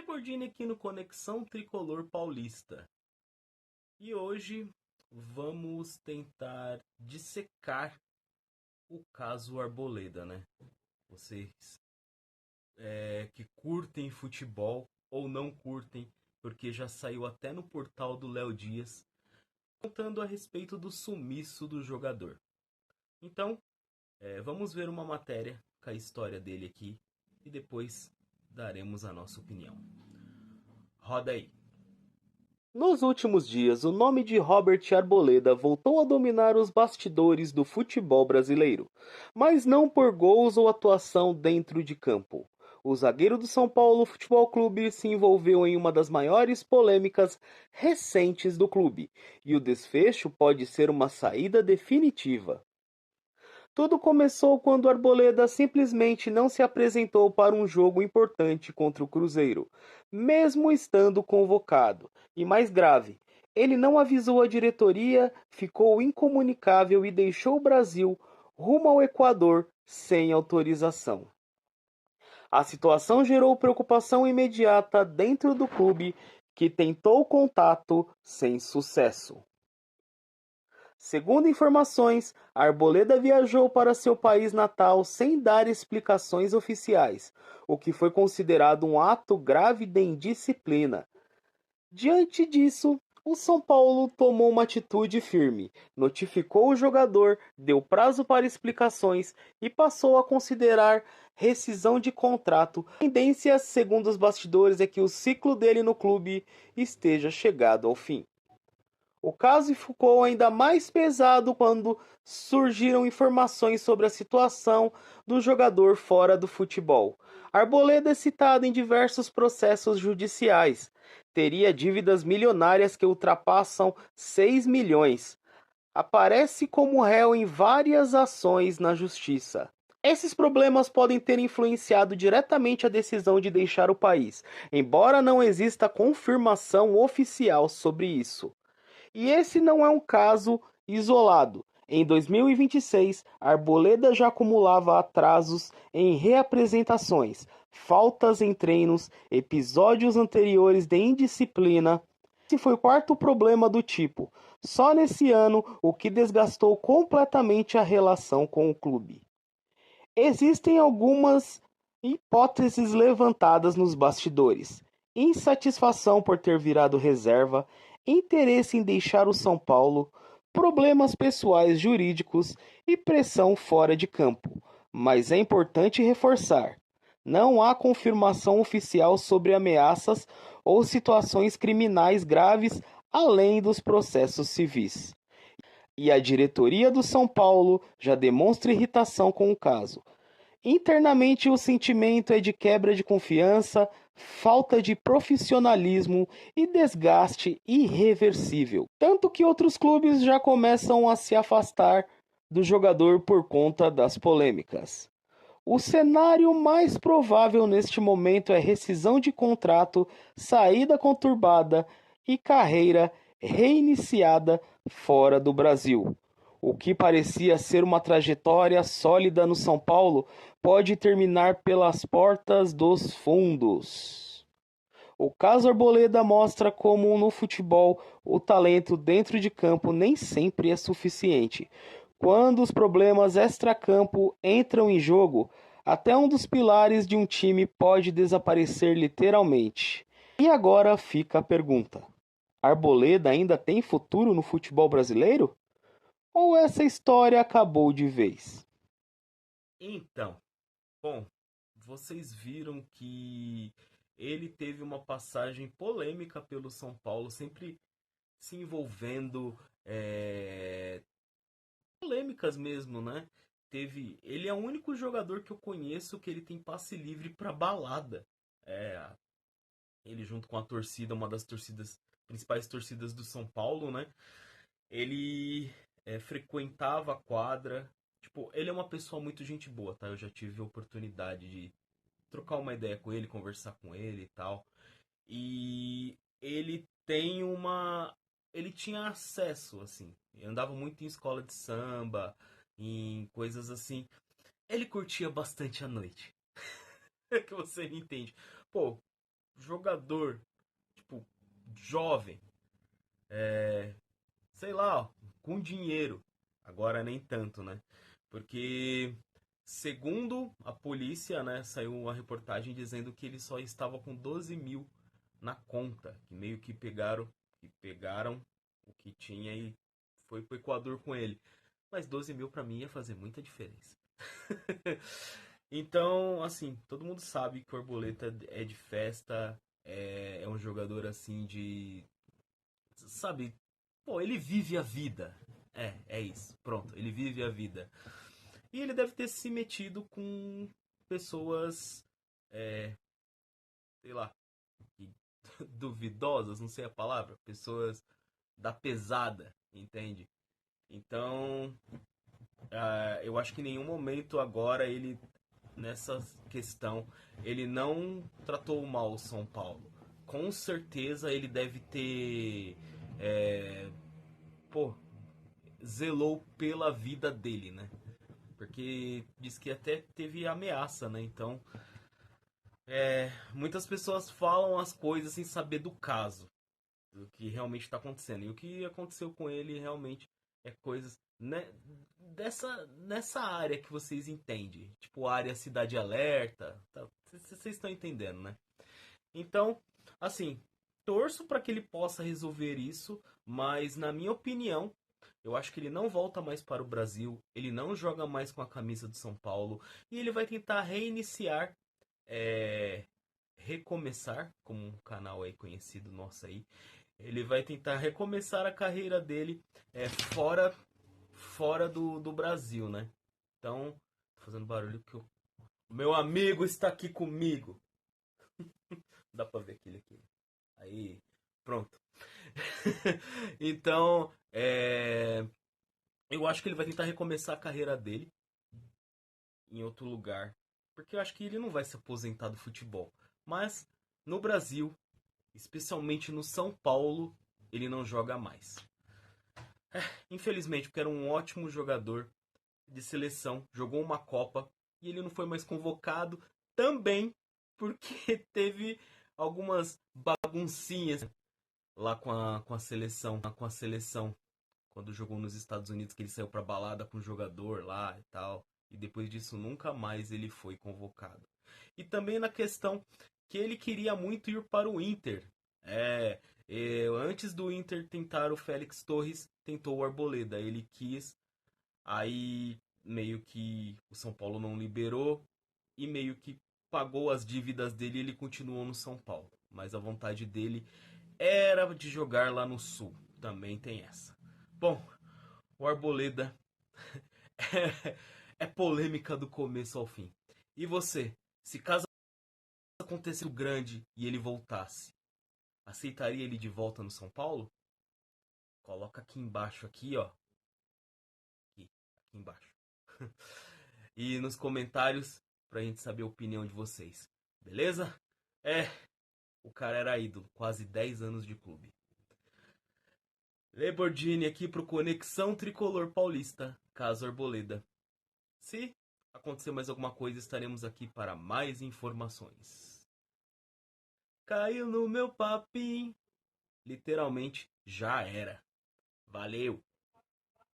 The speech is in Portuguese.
Rebordini aqui no Conexão Tricolor Paulista. E hoje vamos tentar dissecar o caso Arboleda, né? Vocês que curtem futebol ou não curtem, porque já saiu até no portal do Léo Dias, contando a respeito do sumiço do jogador. Então, vamos ver uma matéria com a história dele aqui e depois daremos a nossa opinião. Roda aí. Nos últimos dias, o nome de Robert Arboleda voltou a dominar os bastidores do futebol brasileiro, mas não por gols ou atuação dentro de campo. O zagueiro do São Paulo Futebol Clube se envolveu em uma das maiores polêmicas recentes do clube, e o desfecho pode ser uma saída definitiva. Tudo começou quando Arboleda simplesmente não se apresentou para um jogo importante contra o Cruzeiro, mesmo estando convocado. E mais grave, ele não avisou a diretoria, ficou incomunicável e deixou o Brasil rumo ao Equador sem autorização. A situação gerou preocupação imediata dentro do clube, que tentou contato sem sucesso. Segundo informações, Arboleda viajou para seu país natal sem dar explicações oficiais, o que foi considerado um ato grave de indisciplina. Diante disso, o São Paulo tomou uma atitude firme, notificou o jogador, deu prazo para explicações e passou a considerar rescisão de contrato. A tendência, segundo os bastidores, é que o ciclo dele no clube esteja chegado ao fim. O caso ficou ainda mais pesado quando surgiram informações sobre a situação do jogador fora do futebol. Arboleda é citado em diversos processos judiciais. Teria dívidas milionárias que ultrapassam 6 milhões. Aparece como réu em várias ações na justiça. Esses problemas podem ter influenciado diretamente a decisão de deixar o país, embora não exista confirmação oficial sobre isso. E esse não é um caso isolado. Em 2026, Arboleda já acumulava atrasos em reapresentações, faltas em treinos, episódios anteriores de indisciplina. Esse foi o quarto problema do tipo, só nesse ano, o que desgastou completamente a relação com o clube. Existem algumas hipóteses levantadas nos bastidores: insatisfação por ter virado reserva, interesse em deixar o São Paulo, problemas pessoais jurídicos e pressão fora de campo. Mas é importante reforçar: não há confirmação oficial sobre ameaças ou situações criminais graves além dos processos civis. E a diretoria do São Paulo já demonstra irritação com o caso. Internamente, o sentimento é de quebra de confiança, falta de profissionalismo e desgaste irreversível. Tanto que outros clubes já começam a se afastar do jogador por conta das polêmicas. O cenário mais provável neste momento é rescisão de contrato, saída conturbada e carreira reiniciada fora do Brasil. O que parecia ser uma trajetória sólida no São Paulo pode terminar pelas portas dos fundos. O caso Arboleda mostra como no futebol o talento dentro de campo nem sempre é suficiente. Quando os problemas extracampo entram em jogo, até um dos pilares de um time pode desaparecer literalmente. E agora fica a pergunta: Arboleda ainda tem futuro no futebol brasileiro? Ou essa história acabou de vez? Então, bom, vocês viram que ele teve uma passagem polêmica pelo São Paulo, sempre se envolvendo polêmicas mesmo, né? Ele é o único jogador que eu conheço que ele tem passe livre para balada. É, ele junto com a torcida, uma das torcidas principais torcidas do São Paulo, né? Ele frequentava a quadra. Tipo, ele é uma pessoa muito gente boa, tá? Eu já tive a oportunidade de trocar uma ideia com ele, conversar com ele e tal. E ele tem uma. Ele tinha acesso, assim. Ele andava muito em escola de samba, em coisas assim. Ele curtia bastante a noite. É que você me entende. Pô, jogador, tipo, jovem, sei lá, ó, com dinheiro. Agora nem tanto, né? Porque, segundo a polícia, né, saiu uma reportagem dizendo que ele só estava com 12 mil na conta, que meio que pegaram o que tinha e foi pro Equador com ele. Mas 12 mil pra mim ia fazer muita diferença. Então, assim, todo mundo sabe que o Arboleta é de festa, é um jogador assim de. Sabe? Pô, ele vive a vida. É isso. Pronto, ele vive a vida. E ele deve ter se metido com pessoas, é, sei lá, duvidosas, não sei a palavra, pessoas da pesada, entende? Então, eu acho que em nenhum momento agora ele, nessa questão, ele não tratou mal o São Paulo. Com certeza ele deve ter, é, pô, zelou pela vida dele, né? Porque diz que até teve ameaça, né? Então, muitas pessoas falam as coisas sem saber do caso, do que realmente está acontecendo. E o que aconteceu com ele realmente é coisas, né, nessa área que vocês entendem, tipo área Cidade Alerta, tá? Vocês estão entendendo, né? Então, assim, torço para que ele possa resolver isso, mas na minha opinião, eu acho que ele não volta mais para o Brasil, ele não joga mais com a camisa do São Paulo e ele vai tentar reiniciar, é, recomeçar, como um canal aí conhecido nosso aí, ele vai tentar recomeçar a carreira dele, fora do Brasil, né? Então, tô fazendo barulho que o meu amigo está aqui comigo. Dá pra ver aquele aqui. Aí, pronto. Então, eu acho que ele vai tentar recomeçar a carreira dele em outro lugar. Porque eu acho que ele não vai se aposentar do futebol. Mas no Brasil, especialmente no São Paulo, ele não joga mais. Infelizmente, porque era um ótimo jogador de seleção, jogou uma Copa e ele não foi mais convocado também porque teve algumas baguncinhas lá com a seleção, quando jogou nos Estados Unidos, que ele saiu pra balada com o jogador lá e tal, e depois disso nunca mais ele foi convocado. E também na questão que ele queria muito ir para o Inter. Antes do Inter tentar o Félix Torres, tentou o Arboleda, ele quis, aí meio que o São Paulo não liberou e meio que pagou as dívidas dele e ele continuou no São Paulo. Mas a vontade dele era de jogar lá no Sul. Também tem essa. Bom, o Arboleda é polêmica do começo ao fim. E você, se caso acontecesse o grande e ele voltasse, aceitaria ele de volta no São Paulo? Coloca aqui embaixo, aqui, ó. Aqui embaixo. E nos comentários pra gente saber a opinião de vocês. Beleza? O cara era ídolo, quase 10 anos de clube. Lamborghini aqui pro Conexão Tricolor Paulista, caso Arboleda. Se acontecer mais alguma coisa, estaremos aqui para mais informações. Caiu no meu papinho. Literalmente já era. Valeu!